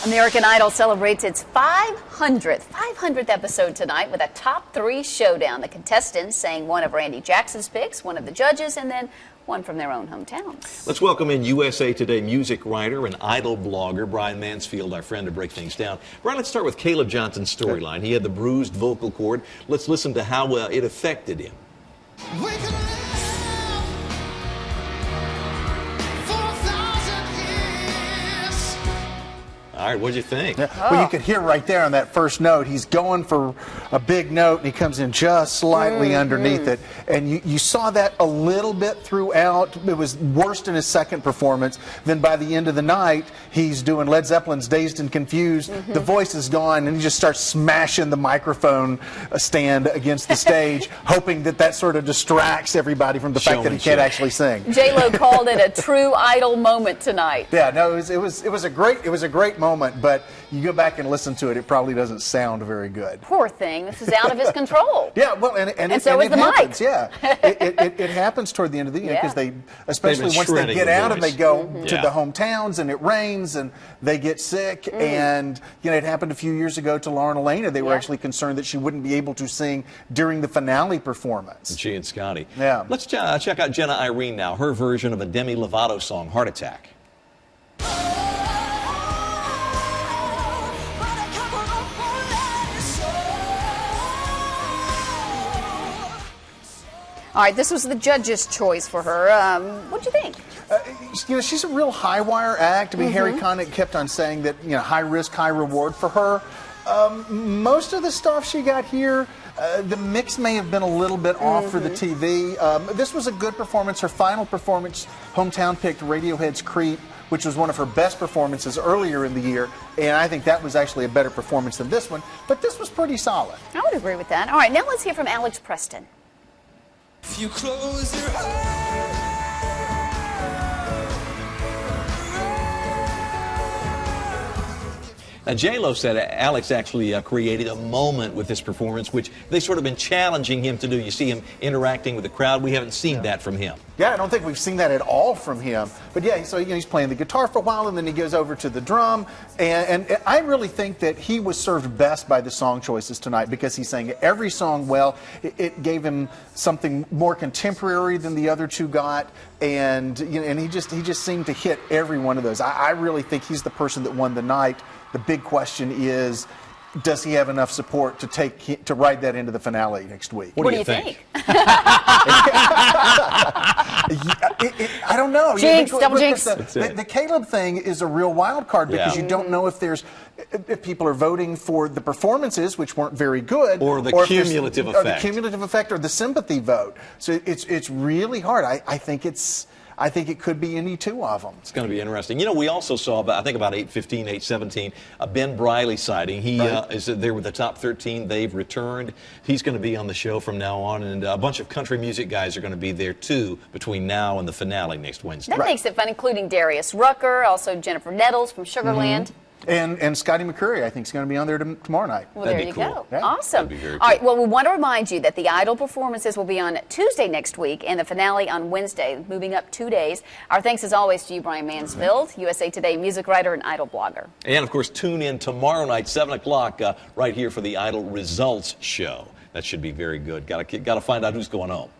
American Idol celebrates its 500th episode tonight with a top 3 showdown. The contestants sang one of Randy Jackson's picks, one of the judges, and then one from their own hometowns. Let's welcome in USA Today music writer and Idol blogger Brian Mansfield, our friend, to break things down. Brian, let's start with Caleb Johnson's storyline. He had the bruised vocal cord. Let's listen to how it affected him. All right, what'd you think? Yeah. Well, you could hear right there on that first note, he's going for a big note, and he comes in just slightly underneath it. And you saw that a little bit throughout. It was worst in his second performance. Then by the end of the night, he's doing Led Zeppelin's Dazed and Confused. The voice is gone, and he just starts smashing the microphone stand against the stage, hoping that that sort of distracts everybody from the fact that he can't actually sing. J-Lo called it a true Idol moment tonight. Yeah, no, it was a great moment. But you go back and listen to it, it probably doesn't sound very good. Poor thing. This is out of his control. Yeah, well, and so is the happens, mic. Yeah, it happens toward the end of the year because especially once they get out and they go to the hometowns and it rains and they get sick. And it happened a few years ago to Lauren Elena. They were actually concerned that she wouldn't be able to sing during the finale performance. She and Scotty. Yeah. Let's check out Jenna Irene now. Her version of a Demi Lovato song, "Heart Attack." All right, this was the judge's choice for her. What'd you think? She's a real high wire act. I mean, Harry Connick kept on saying that high risk, high reward for her. Most of the stuff she got here, the mix may have been a little bit off for the TV. This was a good performance. Her final performance, Hometown picked Radiohead's "Creep," which was one of her best performances earlier in the year, and I think that was actually a better performance than this one. But this was pretty solid. I would agree with that. All right, now let's hear from Alex Preston. If you close your eyes. Now, J-Lo said Alex actually created a moment with this performance, which they sort of been challenging him to do. You see him interacting with the crowd. We haven't seen that from him. Yeah, I don't think we've seen that at all from him. But yeah, so he's playing the guitar for a while, and then he goes over to the drum. And I really think that he was served best by the song choices tonight because he sang every song well. It gave him something more contemporary than the other two got, and and he just seemed to hit every one of those. I really think he's the person that won the night. The big question is, does he have enough support to ride that into the finale next week? What do you think? I don't know. Jinx, double jinx. The Caleb thing is a real wild card because you don't know if people are voting for the performances, which weren't very good, or the cumulative effect, or the cumulative effect, or the sympathy vote. So it's really hard. I think it could be any two of them. It's going to be interesting. We also saw, I think about 8:15, 8:17, a Ben Briley sighting. He is there with the top 13. They've returned. He's going to be on the show from now on, and a bunch of country music guys are going to be there, too, between now and the finale next Wednesday. That makes it fun, including Darius Rucker, also Jennifer Nettles from Sugarland. And Scotty McCreery, I think, is going to be on there tomorrow night. Well, That'd there you be cool. go. Yeah. Awesome. That'd be very All right, cool. well, we want to remind you that the Idol performances will be on Tuesday next week and the finale on Wednesday, moving up 2 days. Our thanks, as always, to you, Brian Mansfield, USA Today music writer and Idol blogger. And, of course, tune in tomorrow night, 7 o'clock, right here for the Idol Results Show. That should be very good. Got to find out who's going home.